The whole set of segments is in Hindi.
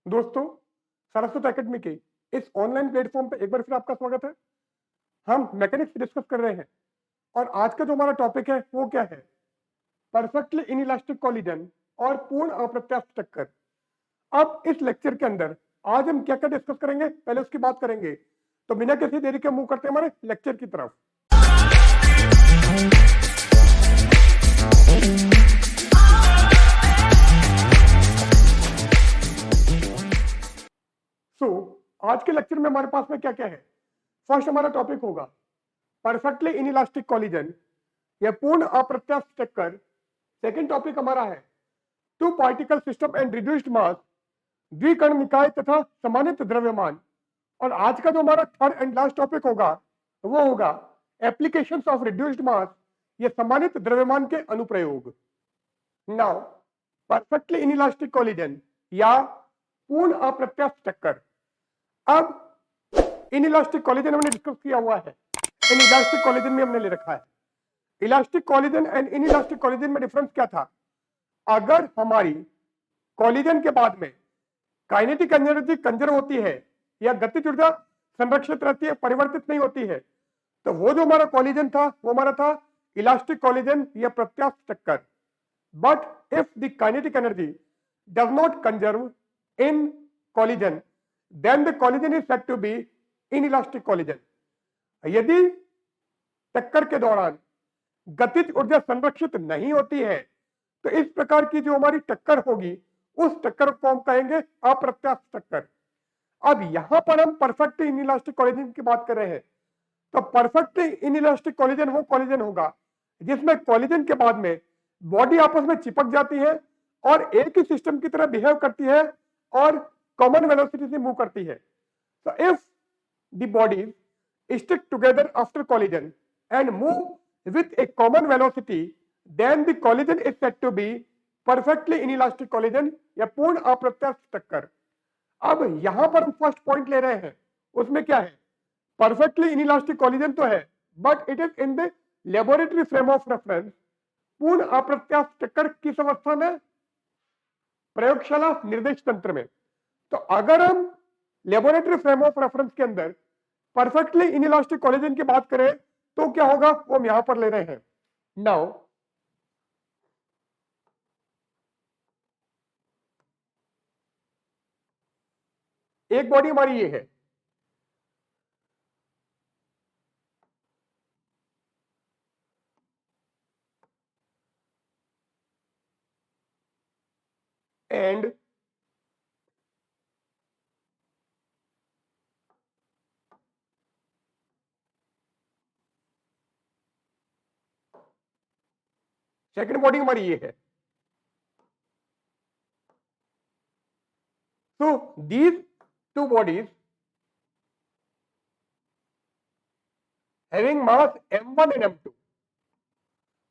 दोस्तों, सरस्वती एकेडमी के इस ऑनलाइन प्लेटफॉर्म पे एक बार फिर आपका स्वागत है। हम मैकेनिक्स डिस्कस कर रहे हैं और आज का जो हमारा टॉपिक है वो क्या है? परफेक्टली इनइलास्टिक कोलिजन और पूर्ण अप्रत्यास्थ टक्कर। अब इस लेक्चर के अंदर आज हम क्या क्या डिस्कस करेंगे, पहले उसकी बात करेंगे। तो बिना किसी देरी के मूव करते हैं हमारे लेक्चर की तरफ। आज के लेक्चर में हमारे पास में क्या क्या है? फर्स्ट हमारा टॉपिक होगा परफेक्टली इनइलास्टिक कोलिजन या पूर्ण अप्रत्यास्थ टक्कर। सेकंड टॉपिक हमारा है two particle system and reduced mass, द्विकण निकाय तथा समानित द्रव्यमान। और आज का जो हमारा थर्ड एंड लास्ट टॉपिक होगा वो होगा एप्लीकेशंस ऑफ रिड्यूस्ड मास या समानित द्रव्यमान के अनुप्रयोग। नाउ परफेक्टली इनइलास्टिक कोलिजन या पूर्ण अप्रत्यास्थ टक्कर। अब इनइलास्टिक कोलिजन हमने डिस्कस किया हुआ है, इनइलास्टिक कोलिजन में हमने ले रखा है। Elastic collision and inelastic collision में डिफरेंस क्या था? अगर हमारी कोलिजन के बाद में काइनेटिक एनर्जी कंजर्व होती है या गतिज ऊर्जा संरक्षित रहती है, परिवर्तित नहीं होती है, तो वो जो हमारा कोलिजन था वो हमारा था इलास्टिक कोलिजन या प्रत्यास्थ टक्कर। But if the kinetic energy does not conserve in collision then the collision is said to be inelastic collision। यदि टक्कर के दौरान गतिज ऊर्जा संरक्षित नहीं होती है तो इस प्रकार की जो हमारी टक्कर होगी उस टक्कर को हम कहेंगे अप्रत्यास्थ टक्कर। अब यहां पर हम परफेक्ट इनइलास्टिक कोलिजन की बात कर रहे हैं। तो परफेक्ट इनइलास्टिक कोलिजन वो कोलिजन होगा जिसमें कोलिजन के बाद में बॉडी आपस में चिपक जाती है और एक ही सिस्टम की तरह बिहेव करती है और कॉमन वेलोसिटी से मूव करती है। So if the bodies stick together after collision and move with a common velocity, then the collision is said to be perfectly inelastic collision या पूर्ण अप्रत्यास्थ टक्कर। अब यहां पर हम फर्स्ट पॉइंट ले रहे हैं, उसमें क्या है? परफेक्टली इनइलास्टिक कोलिजन तो है but it is in the laboratory frame of reference. पूर्ण अप्रत्यास्थ टक्कर किस अवस्था में? प्रयोगशाला निर्देश तंत्र में। तो अगर हम लेबोरेटरी फ्रेम ऑफ रेफरेंस के अंदर परफेक्टली इनइलास्टिक कोलिजन की बात करें तो क्या होगा वो हम यहां पर ले रहे हैं। नाउ एक बॉडी हमारी ये है, एंड सेकंड बॉडी हमारी ये है। So these two bodies having mass m1 and m2।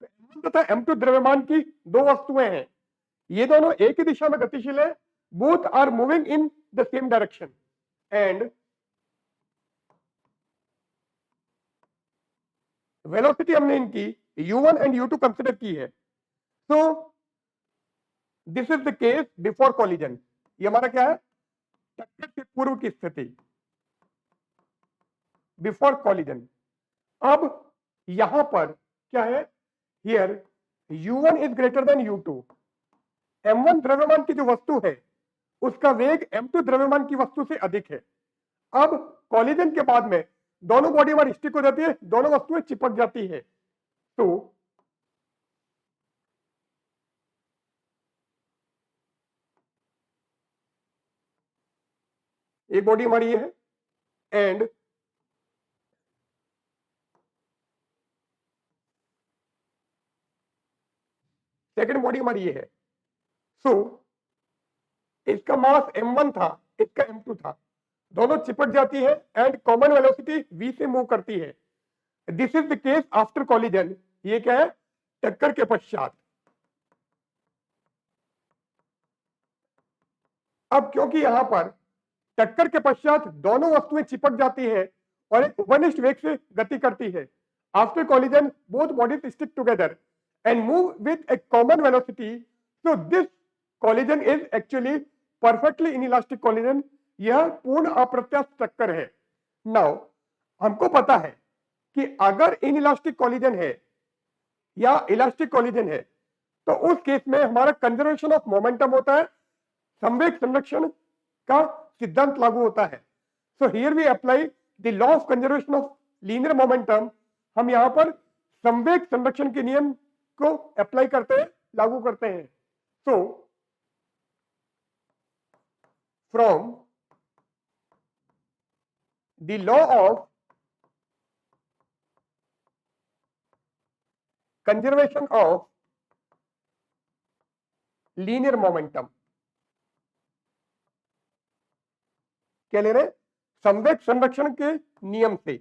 m1 तथा m2 द्रव्यमान की दो वस्तुएं हैं, ये दोनों एक ही दिशा में गतिशील है। Both are moving in the same direction and velocity हमने इनकी u1 एंड u2 कंसिडर की है। So this is the case before collision. ये हमारा क्या है? टक्कर के पूर्व की स्थिति, बिफोर कोलिजन। अब यहां पर क्या है? Here u1 is greater than u2। m1 द्रव्यमान की जो वस्तु है उसका वेग m2 द्रव्यमान की वस्तु से अधिक है। अब कोलिजन के बाद में दोनों बॉडी हमारी स्टिक हो जाती है, दोनों वस्तुएं चिपक जाती है। तो एक बॉडी हमारी ये है एंड सेकंड बॉडी हमारी ये है। सो इसका मास m1 था, इसका m2 था, दोनों चिपक जाती है एंड कॉमन वेलोसिटी v से मूव करती है। This is the case after collision. ये क्या है? टक्कर के पश्चात। अब क्योंकि यहां पर टक्कर के पश्चात दोनों वस्तुएं चिपक जाती है और एक उपनिष्ठ वेग से गति करती है, after collision both bodies stick together and move with a common velocity, so this collision is actually perfectly inelastic collision, यह पूर्ण अप्रत्यास्थ टक्कर है। नाउ हमको पता है कि अगर इनइलास्टिक कोलिजन है या इलास्टिक कोलिजन है तो उस केस में हमारा कंजर्वेशन ऑफ मोमेंटम होता है, संवेग संरक्षण का सिद्धांत लागू होता है। So here we apply the law of conservation of linear momentum. हम यहां पर संवेग संरक्षण के नियम को अप्लाई करते हैं, लागू करते हैं। So from the law of conservation of linear momentum, क्या ले रहे? संवेग संरक्षण के नियम से।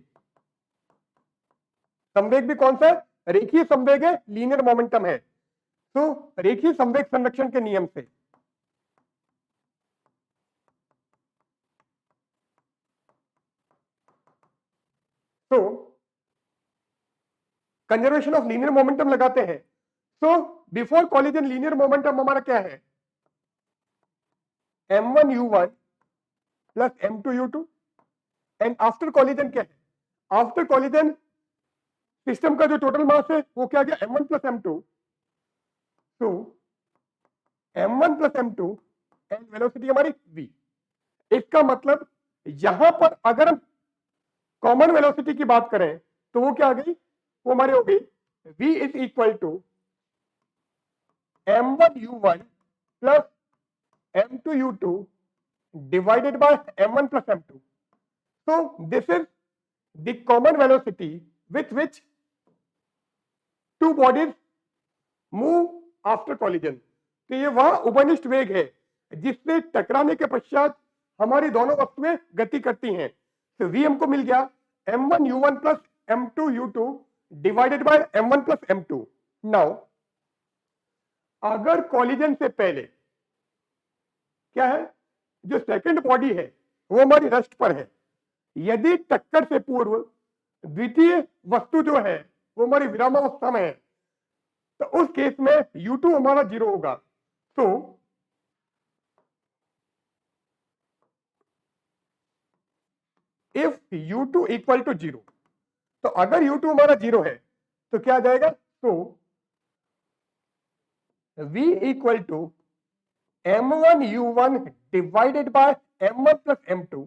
संवेग भी कौन सा है? रेखीय संवेग है, लीनियर मोमेंटम है। तो रेखीय संवेग संरक्षण के नियम से तो कंजर्वेशन ऑफ लीनियर मोमेंटम लगाते हैं। So before collision linear momentum हमारा क्या है? m1u1 plus m2u2। And after collision क्या है? आफ्टर कॉलिजन सिस्टम का जो टोटल मास है वो क्या गया? m1 plus m2। तो m1 plus m2 and velocity हमारी v। इसका मतलब यहां पर अगर हम कॉमन वेलोसिटी की बात करें तो वो क्या आ गई? वो हमारी हो गई v is equal to m1u1 plus m2u2 divided by m1 plus m2. So this is the common velocity with which two bodies move after collision. तो ये वह उभयनिष्ठ वेग है जिससे टकराने के पश्चात हमारी दोनों वस्तुएं गति करती हैं। तो v हमको मिल गया m1u1 plus m2u2 divided by m1 plus m2. Now अगर कॉलिजन से पहले क्या है? जो सेकंड बॉडी है वो हमारी रेस्ट पर है। यदि टक्कर से पूर्व द्वितीय वस्तु जो है वो हमारी विरामावस्था में है तो उस केस में u2 हमारा 0 होगा। तो इफ u2 इक्वल टू 0, तो अगर u2 हमारा 0 है तो क्या आ जाएगा? तो v equal to m1u1 divided by m1 plus m2।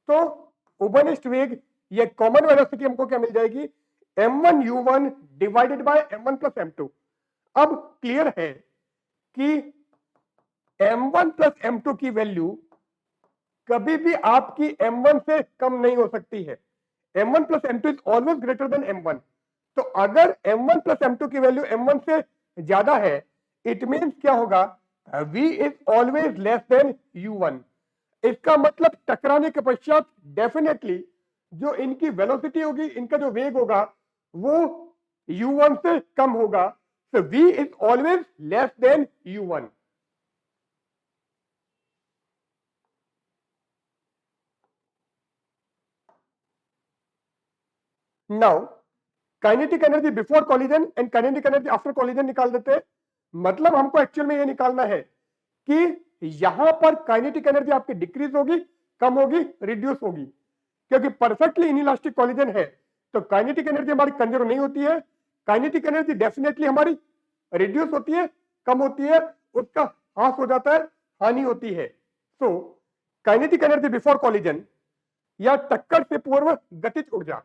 तो उभयनिष्ठ वेग ये कॉमन वेलोसिटी हमको क्या मिल जाएगी? m1u1 divided by m1 plus m2। अब क्लियर है कि m1 प्लस m2 की वैल्यू कभी भी आपकी m1 से कम नहीं हो सकती है। m1 plus m2 is always greater than m1। तो अगर m1 प्लस m2 की वैल्यू m1 से ज्यादा है इट मीन्स क्या होगा? v is always less than u1। इसका मतलब टकराने के पश्चात डेफिनेटली जो इनकी वेलोसिटी होगी, इनका जो वेग होगा वो u1 से कम होगा। तो v is always less than u1। Now kinetic energy before collision and kinetic energy after collision निकाल देते हैं। मतलब हमको एक्चुअल में ये निकालना है कि यहां पर काइनेटिक एनर्जी आपकी डिक्रीज होगी, कम होगी, रिड्यूस होगी। क्योंकि परफेक्टली इनइलास्टिक कॉलिजन है तो काइनेटिक एनर्जी हमारी कंजर्व नहीं होती है। काइनेटिक एनर्जी डेफिनेटली हमारी रिड्यूस होती है, कम होती है, उसका ह्रास हो जाता है, हानि होती है। So kinetic energy before collision या टक्कर से पूर्व गतिज ऊर्जा,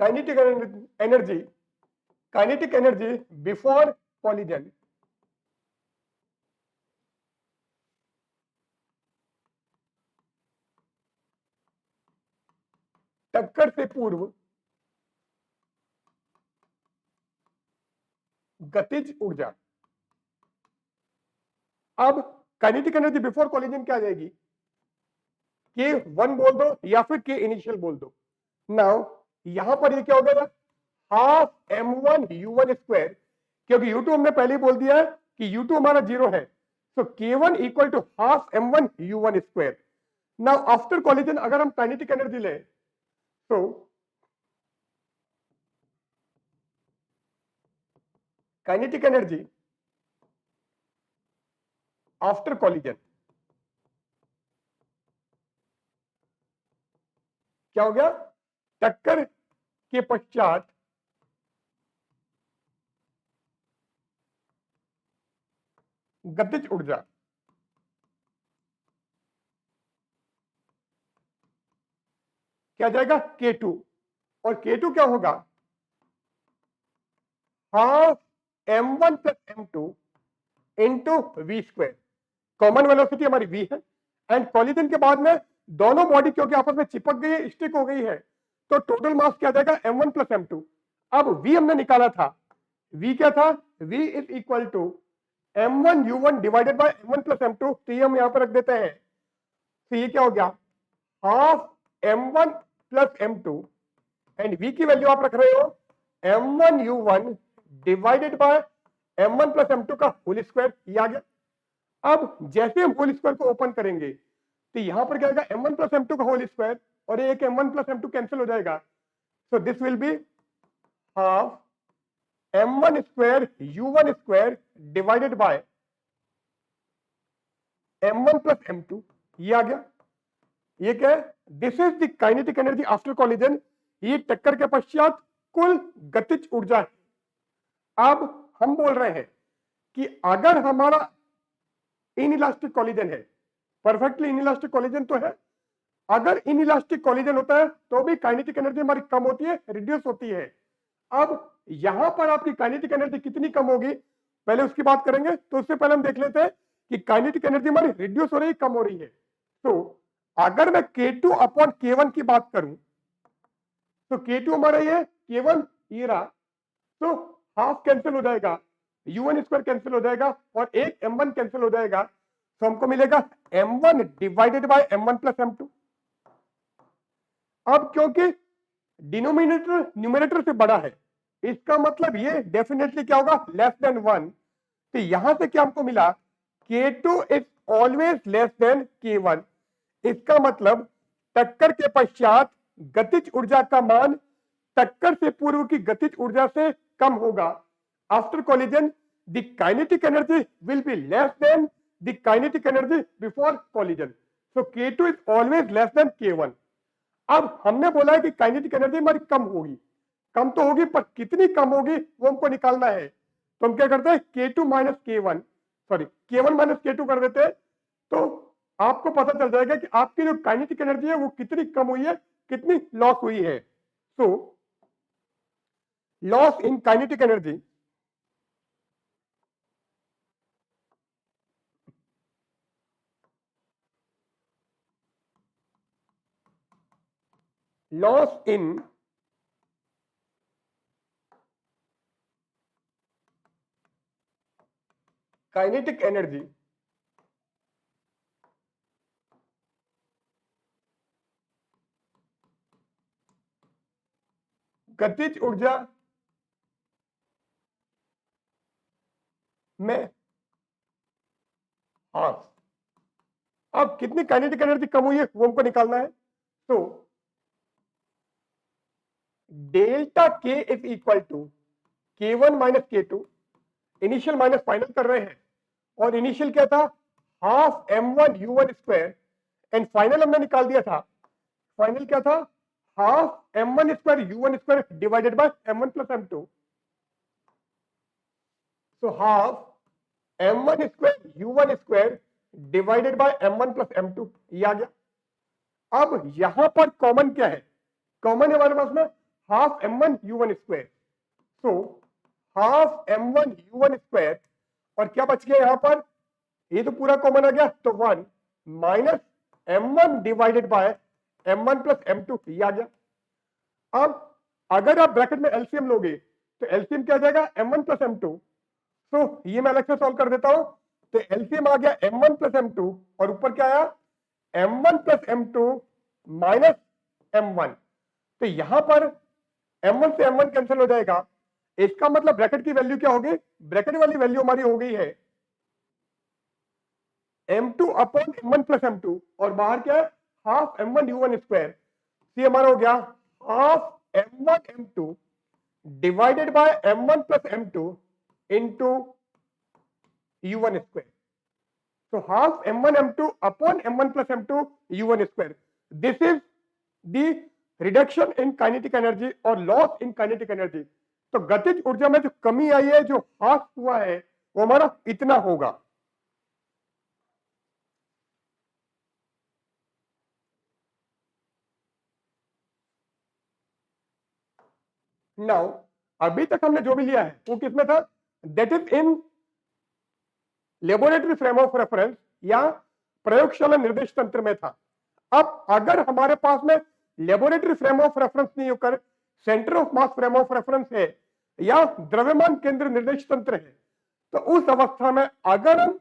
काइनेटिक एनर्जी बिफोर कॉलिजन टक्कर से पूर्व गतिज ऊर्जा। अब काइनेटिक एनर्जी बिफोर कॉलिजन क्या आ जाएगी? K1 बोल दो या फिर K इनिशियल बोल दो। नाउ यहां पर ये क्या हो गया? हाफ m1 u1 स्क्वायर, क्योंकि u2 हमने पहले ही बोल दिया है कि u2 हमारा 0 है। So K1 equal to half m1 u1 square. Now after collision अगर हम काइनेटिक एनर्जी लें तो काइनेटिक एनर्जी आफ्टर कॉलिजन क्या हो गया, टक्कर के पश्चात गतिज ऊर्जा क्या जाएगा K2, और K2 क्या होगा, half m1 plus m2 into V square. Common velocity हमारी v है, एंड कॉलिजन के बाद में दोनों बॉडी क्योंकि आपस में चिपक गई है, स्टिक हो गई है, तो टोटल मास क्या जाएगा m1 प्लस m2। अब v हमने निकाला था, v क्या था, v is equal to m1 u1 divided by m1 plus m2, तो ये हम यहां पर रख देते हैं, तो ये क्या हो गया, half m1 plus m2, and v की वैल्यू आप रख रहे हो m1 u1 divided by m1 plus m2 का होल स्क्वायर, ये आ गया। अब जैसे हम होल स्क्वायर को ओपन करेंगे तो यहां पर क्या आएगा, m1 प्लस m2 का होल स्क्वायर, और ये एक m1 प्लस m2 कैंसिल हो जाएगा, so this will be half m1 square u1 square divided by m1 plus m2, ये आ गया। ये क्या है, this is the kinetic energy after collision, ये टक्कर के पश्चात कुल गतिज ऊर्जा है। अब हम बोल रहे हैं कि अगर हमारा इनइलास्टिक कॉलिजन है, परफेक्टली इनइलास्टिक कॉलिजन तो है, अगर इनइलास्टिक कॉलिजन होता है तो भी काइनेटिक एनर्जी हमारी कम होती है, रिड्यूस होती है। अब यहां पर आपकी काइनेटिक एनर्जी कितनी कम होगी, पहले उसकी बात करेंगे, तो उससे पहले हम देख लेते हैं कि काइनेटिक एनर्जी हमारी रिड्यूस हो रही है, कम हो रही है। तो अगर मैं K2 अपॉन K1 की बात करूं, तो K2 हमारा ये K1 ये रहा, तो हाफ कैंसिल हो जाएगा, u1 स्क्वायर कैंसिल हो जाएगा, और एक m1 कैंसिल हो जाएगा, तो हमको मिलेगा m1 divided by m1 plus m2। अब क्योंकि डिनोमिनेटर न्यूमरेटर से बड़ा है, इसका मतलब ये डेफिनेटली क्या होगा, लेस देन 1, तो यहां से क्या हमको मिला, K2 is always less than K1। इसका मतलब टक्कर के पश्चात गतिज ऊर्जा का मान टक्कर से पूर्व की गतिज ऊर्जा से कम होगा। After collision the kinetic energy will be less than the kinetic energy before collision, so K2 is always less than K1। अब हमने बोला है कि काइनेटिक एनर्जी हमारी कम होगी, कम तो होगी, पर कितनी कम होगी वो हमको निकालना है। तो हम क्या करते हैं, K2 minus K1, sorry K1 minus K2 कर देते हैं, तो आपको पता चल जाएगा कि आपकी जो काइनेटिक एनर्जी है वो कितनी कम हुई है, कितनी लॉस हुई है। So loss in kinetic energy loss in kinetic energy गतिज ऊर्जा में हाफ। अब कितनी काइनेटिक एनर्जी कम हुई है वो हमको निकालना है, तो delta K is equal to K1 minus K2, initial minus final कर रहे हैं, और इनिशियल क्या था, half m1 u1 square, and final हमने निकाल दिया था, फाइनल क्या था, half m1 square u1 square divided by m1 plus m2, so half m1 square u1 square divided by m1 plus m2, ये आ गया। अब यहां पर कॉमन क्या है, कॉमन है हमारे पास में half m1 u1 square, so half m1 u1 square, और क्या बच गया यहां पर, ये तो पूरा कॉमन आ गया, तो 1 minus m1 divided by m1 plus m2, ये आ गया। अब अगर आप ब्रैकेट में एलसीएम लोगे तो एलसीएम क्या आ जाएगा, m1 प्लस m2, तो ये मैं अलग से सॉल्व कर देता हूं, तो एलसीएम आ गया m1 प्लस m2, और ऊपर क्या आया, m1 plus m2 minus m1, तो यहां पर m1 से m1 कैंसिल हो जाएगा, इसका मतलब ब्रैकेट की वैल्यू क्या होगी, ब्रैकेट वाली वैल्यू हमारी हो गई है m2 upon m1 plus m2, और बाहर क्या है, हाफ m1 u1 स्क्वायर, सी हमारा हो गया half m1 m2 divided by m1 plus m2 into u1 square. So half m1 m2 upon m1 plus m2 u1 square. This is the reduction in kinetic energy or loss in kinetic energy. तो गतिज ऊर्जा में जो कमी आई है, जो ह्रास हुआ है, वो हमारा इतना होगा. नाउ अभी तक हमने जो भी लिया है वो किसमें था? That is in laboratory frame of reference या प्रयोगशाला निर्देश तंत्र में था. अब अगर हमारे पास में लेबोरेटरी फ्रेम ऑफ रेफरेंस नहीं होकर centre of mass frame of reference है या द्रव्यमान केंद्र निर्देश तंत्र है, तो उस अवस्था में अगर हम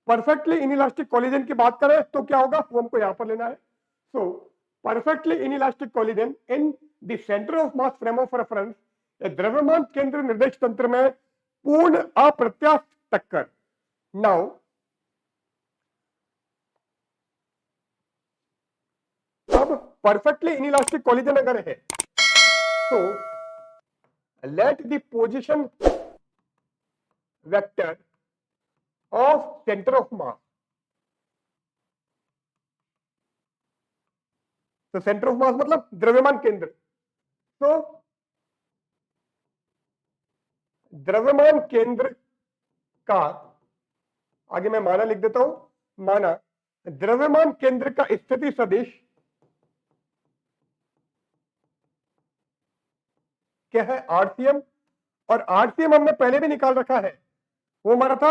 परफेक्टली इनइलास्टिक कोलिजन की बात करें तो क्या होगा, वो हमको यहां पर लेना है. सो perfectly inelastic collision in the centre of mass frame of reference, द्रव्यमान केंद्र निर्देश तंत्र में पूर्ण अप्रत्यास्थ टक्कर. नाउ अब परफेक्टली इनइलास्टिक कोलिजन अगर है तो let the position vector of centre of मास, तो सेंटर ऑफ मास मतलब द्रव्यमान केंद्र. तो द्रव्यमान केंद्र का आगे मैं माना लिख देता हूं. माना द्रव्यमान केंद्र का स्थिति सदिश क्या है? आरसीएम. और आरसीएम हमने पहले भी निकाल रखा है, वो हमारा था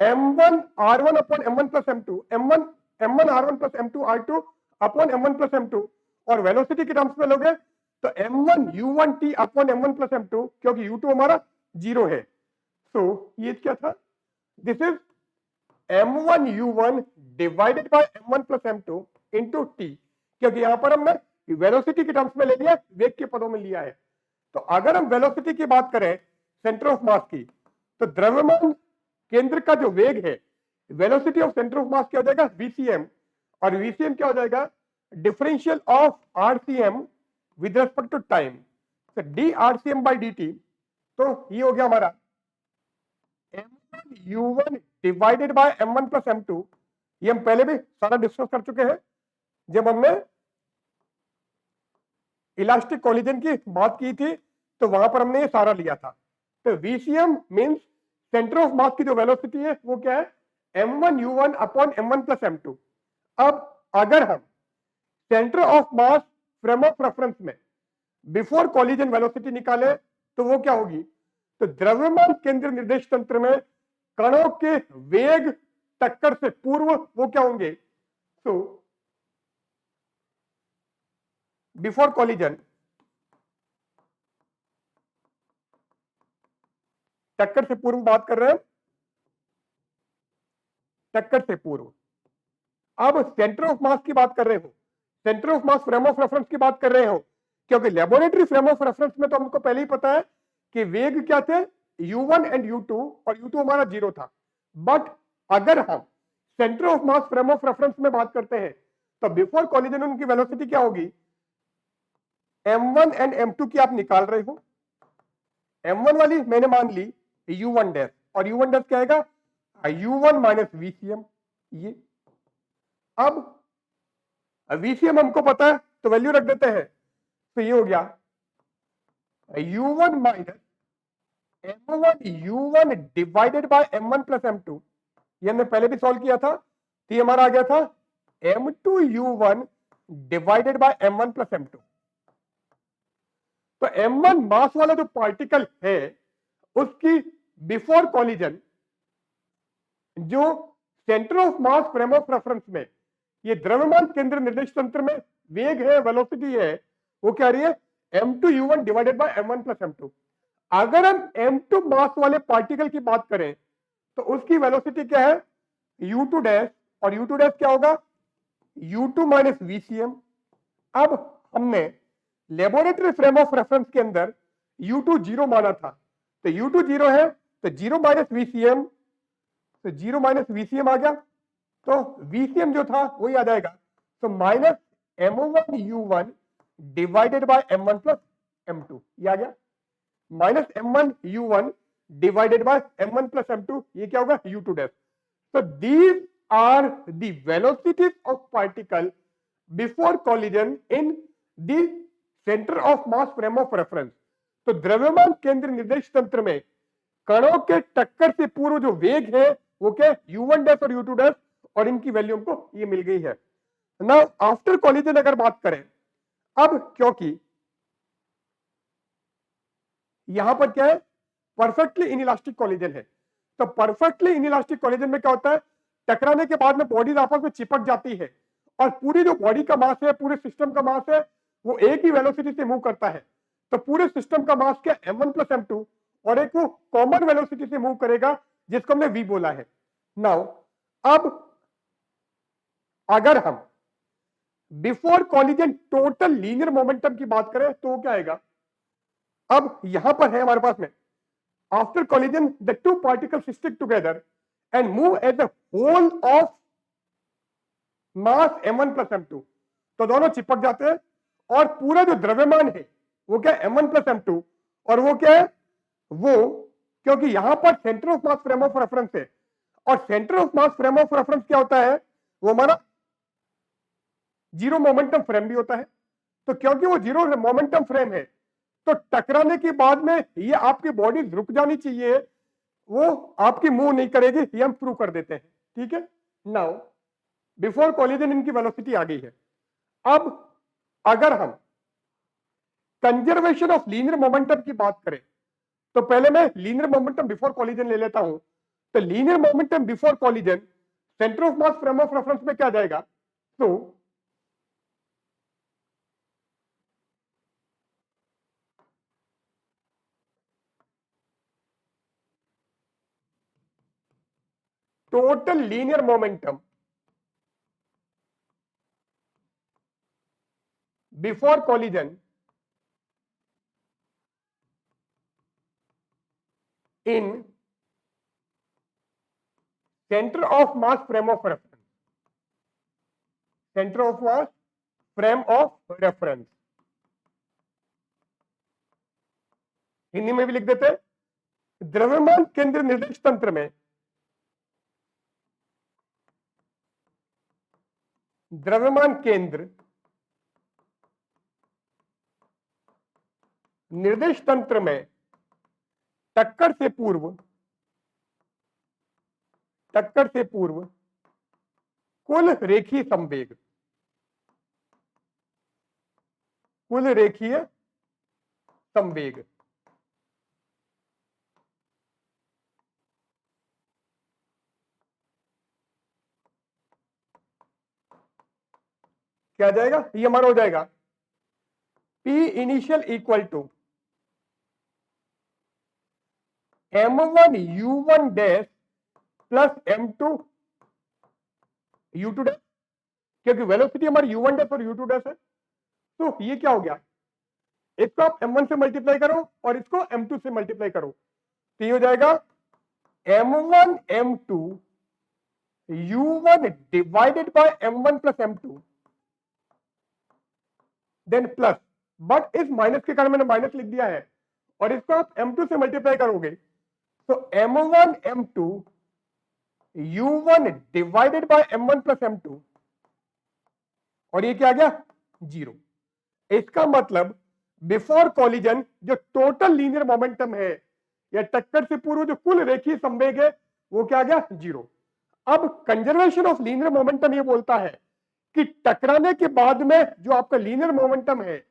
m1 r1 upon m1 plus m2, m1 r1 plus m2 r2 upon m1 plus m2. और वेलोसिटी के टर्म्स में लोगे तो m1 u1 t upon m1 plus m2, क्योंकि u2 हमारा 0 है. सो ये क्या था? This is m1 u1 divided by m1 plus m2 into t, क्योंकि यहां पर हमने वेलोसिटी के टर्म्स में ले लिया, वेग के पदों में लिया है. तो अगर हम वेलोसिटी की बात करें सेंटर ऑफ मास की, तो द्रव्यमान केंद्र का जो वेग है, velocity of centre of mass क्या हो जाएगा? vcm. और vcm क्या हो जाएगा? Differential of rcm with respect to time. तो drcm बाई dt. तो ये हो गया हमारा m1 u1 divided by m1 plus m2. ये हम पहले भी सारा डिस्कस कर चुके हैं जब हमने इलास्टिक कोलिजन की बात की थी, तो वहां पर हमने ये सारा लिया था. तो VCM मींस सेंटर ऑफ मास की जो वेलोसिटी है वो क्या है? m1 u1 upon m1 plus m2. अब अगर हम centre of mass frame of reference में बिफोर कोलिजन वेलोसिटी निकाले तो वो क्या होगी? तो द्रव्यमान केंद्र निर्देश तंत्र में कणों के वेग टक्कर से पूर्व वो क्या होंगे? तो बिफोर कोलिजन टक्कर से पूर्व बात कर रहे हैं, टक्कर से पूर्व. अब सेंटर ऑफ मास की बात कर रहे हो, centre of mass frame of reference की बात कर रहे हो, क्योंकि लेबोरेटरी फ्रेम ऑफ रेफरेंस में तो हमको पहले ही पता है कि वेग क्या थे? u1 एंड u2, और u2 हमारा 0 था. बट अगर हम centre of mass frame of reference में बात करते हैं तो बिफोर कोलिजन उनकी वेलोसिटी क्या होगी? m1 एंड m2 की आप निकाल रहे हो. m1 वाली मैंने मान ली u1 डैश, और u1 डैश क्या आएगा? u1 minus VCM. ये अब VCM हमको पता है तो वैल्यू रख देते हैं. तो ये हो गया u1 minus m1 u1 divided by m1 plus m2. ये हमने पहले भी सॉल्व किया था, तो ये हमारा आ गया था m2 u1 divided by m1 plus m2. तो m1 मास वाला जो पार्टिकल है उसकी बिफोर कोलिजन जो centre of mass frame of reference में ये द्रव्यमान केंद्र निर्देश तंत्र में वेग है, वेलोसिटी है, वो क्या रही है? m2 u1 divided by m1 plus m2. अगर हम m2 मास वाले पार्टिकल की बात करें तो उसकी वेलोसिटी क्या है? u2 डैश, और u2 डैश क्या होगा? u2 minus VCM. अब हमने लेबोरेटरी फ्रेम ऑफ रेफरेंस के अंदर u2 0 माना था, तो u2 0 है तो 0 माइनस VCM, तो 0 माइनस VCM आ गया. तो VCM जो था वही आ जाएगा. तो minus m1 u1 divided by m1 plus m2. ये आ गया minus m1 u1 divided by m1 plus m2, ये क्या होगा u2 dash. So these are the velocities of particle before collision in the center of mass frame of reference। तो द्रव्यमान केंद्र निर्देश तंत्र में कणों के टक्कर से पूर्व जो वेग है वो क्या u1 डैश और u2 डैश, और इनकी वैल्यू हमको ये मिल गई है। नाउ आफ्टर कॉलिजन अगर बात करें, अब क्योंकि यहां पर क्या है परफेक्टली इनइलास्टिक कॉलिजन है, तो परफेक्टली इनइलास्टिक कॉलिजन में क्या होता है, टकराने के बाद में बॉडीज आपस में चिपक जाती है और पूरी जो बॉडी का मास है, पूरे सिस्टम का मास है, वो एक ही वेलोसिटी से मूव करता है। तो पूरे सिस्टम का मास क्या m1 प्लस m2, और एक वो कॉमन वेलोसिटी से मूव करेगा जिसको हमने v बोला है। नाउ अब अगर हम before collision total linear momentum की बात करें तो क्या आएगा, अब यहां पर है हमारे पास में after collision the two particles stick together and move as a whole of mass m1 plus m2। तो दोनों चिपक जाते हैं और पूरा जो द्रव्यमान है वो क्या m1 प्लस m2, और वो क्या है वो, क्योंकि यहां पर centre of mass frame of reference है, और centre of mass frame of reference क्या होता है, वो हमारा जीरो मोमेंटम फ्रेम भी होता है। तो क्योंकि वो जीरो मोमेंटम फ्रेम है तो टकराने के बाद में ये आपकी बॉडी रुक जानी चाहिए, वो आपकी मूव नहीं करेगी, ये हम प्रूव कर देते हैं। ठीक है, नाउ बिफोर कॉलिजन इनकी वेलोसिटी आ गई है। अब अगर हम कंजर्वेशन ऑफ लीनियर मोमेंटम की बात करें तो पहले मैं लीनियर मोमेंटम बिफोर कॉलिजन ले लेता हूं। तो linear momentum before collision centre of mass frame of reference में क्या जाएगा, तो total linear momentum before collision in center of mass frame of reference, center of mass frame of reference, Hindi में भी लिख देते हैं द्रव्यमान केंद्र निर्देश तंत्र में द्रव्यमान केंद्र निर्देश तंत्र में टक्कर से पूर्व कुल रेखीय संवेग, कुल रेखीय संवेग क्या जाएगा, ये हमारा हो जाएगा P initial equal to m1 u1 dash plus m2 u2 dash, क्योंकि वेलोसिटी हमारी u1 डैश और u2 डैश है। तो ये क्या हो गया, इसको आप m1 से मल्टीप्लाई करो और इसको m2 से मल्टीप्लाई करो, तो ये हो जाएगा m1 m2 u1 divided by m1 plus m2, then plus, but इस माइनस के कारण मैंने माइनस लिख दिया है, और इसको आप m2 से मल्टीप्लाई करोगे तो m1 m2 u1 divided by m1 plus m2, और ये क्या आ गया 0। इसका मतलब बिफोर कॉलिजन जो टोटल लीनियर मोमेंटम है या टक्कर से पूर्व जो कुल रेखीय संवेग है वो क्या आ गया 0। अब कंजर्वेशन ऑफ लीनियर मोमेंटम ये बोलता है कि टकराने के बाद में जो आपका लीनियर मोमेंटम है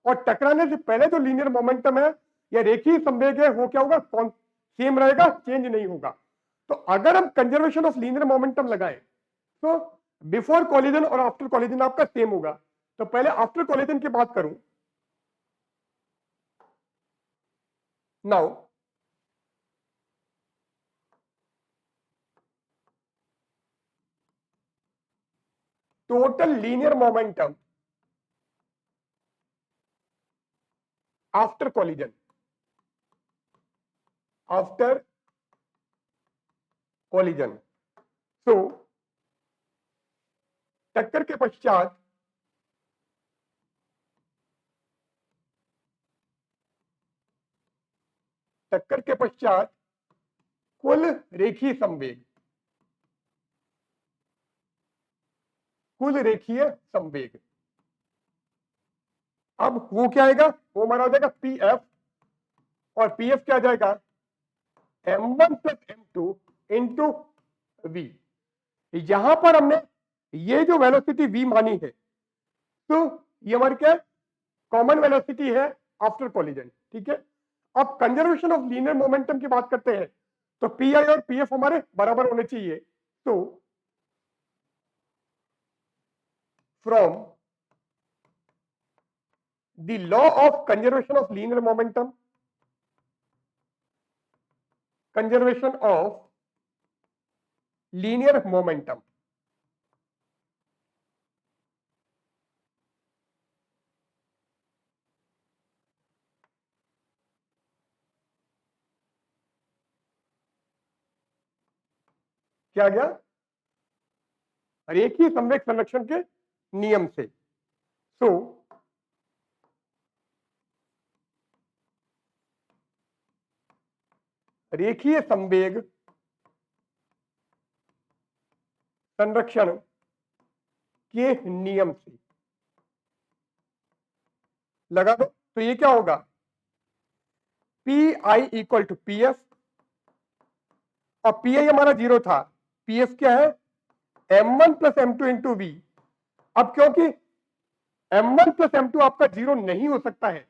और टकराने से पहले जो लीनियर मोमेंटम है या रेखीय संवेग है वो क्या होगा, सेम रहेगा, चेंज नहीं होगा। तो अगर हम कंजर्वेशन ऑफ लीनियर मोमेंटम लगाएं तो बिफोर कॉलिजन और आफ्टर कॉलिजन आपका सेम होगा। तो पहले आफ्टर कॉलिजन की बात करूं, now total linear momentum after collision, after collision, so टक्कर के पश्चात टक्कर के पश्चात कुल रेखीय संवेग, कुल रेखीय संवेग। अब वो क्या आएगा, वो हमारा हो जाएगा पी एफ, और पी एफ क्या आ जाएगा, m1 plus m2 into we. यहां पर हमने ये जो वेलोसिटी v मानी है, तो ये हमारी क्या कॉमन वेलोसिटी है आफ्टर कोलिजन, ठीक है। अब कंजर्वेशन ऑफ लीनियर मोमेंटम की बात करते हैं, तो पी आई और पी एफ हमारे बराबर होने चाहिए। तो from the law of conservation of linear momentum, conservation of linear momentum, क्या गया, रेखीय संवेग संरक्षण के नियम से। सो रेखीय संवेग संरक्षण के नियम से लगा दो, तो ये क्या होगा, P I equal to P F, और पी आई हमारा 0 था, पी एफ क्या है m1 plus m2 into we. अब क्योंकि m1 प्लस m2 आपका 0 नहीं हो सकता है,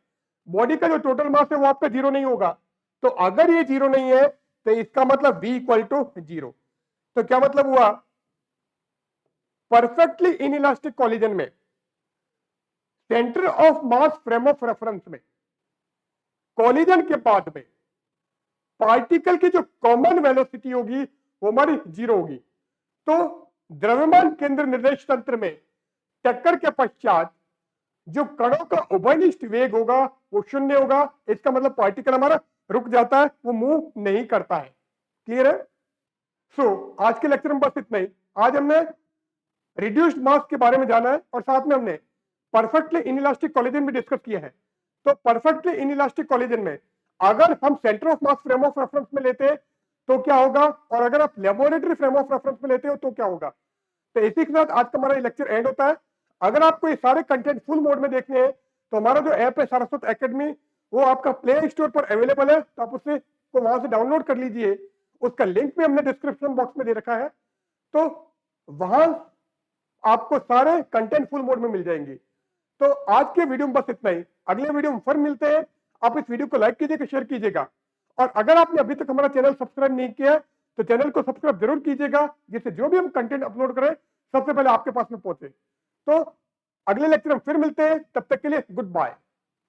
बॉडी का जो टोटल मास है वो आपका 0 नहीं होगा, तो अगर ये 0 नहीं है तो इसका मतलब v इक्वल टू 0। तो क्या मतलब हुआ, परफेक्टली इनइलास्टिक कॉलिजन में centre of mass frame of reference में कॉलिजन के बाद में पार्टिकल की जो कॉमन वेलोसिटी होगी वो हमारी 0 होगी। तो द्रव्यमान केंद्र निर्देश तंत्र में टक्कर के पश्चात जो कणों का उभयनिष्ठ वेग होगा वो 0 होगा। इसका मतलब पार्टिकल हमारा रुक जाता है, वो मूव नहीं करता है। क्लियर है। सो आज के लेक्चर में बस इतना ही। आज हमने रिड्यूस्ड मास के बारे में जाना है और साथ में हमने परफेक्टली इनइलास्टिक कॉलिजन भी डिस्कस किया है। तो परफेक्टली इनइलास्टिक कॉलिजन में अगर हम centre of mass frame of reference में लेते हैं तो क्या होगा, और अगर आप लेबोरेटरी फ्रेम ऑफ रेफरेंस में लेते हो तो क्या होगा। तो इसी के साथ आज का हमारा लेक्चर एंड होता है। अगर आपको ये सारे कंटेंट फुल मोड में देखने हैं तो हमारा जो ऐप है सारस्वत एकेडमी, वो आपका प्ले स्टोर पर अवेलेबल है, तो आप उससे को वहां से डाउनलोड कर लीजिए। उसका लिंक भी हमने डिस्क्रिप्शन बॉक्स में दे रखा है, तो वहां आपको सारे कंटेंट फुल मोड में मिल जाएंगे। तो आज के वीडियो में बस इतना ही। अगले वीडियो में फिर मिलते हैं। आप इस वीडियो को लाइक कीजिएगा, शेयर कीजिएगा, और अगर आपने अभी तक हमारा चैनल सब्सक्राइब नहीं किया तो चैनल को सब्सक्राइब जरूर कीजिएगा, जिससे जो भी हम कंटेंट अपलोड करें सबसे पहले आपके पास में पहुंचे। तो अगले लेक्चर में फिर मिलते हैं, तब तक के लिए गुड बाय।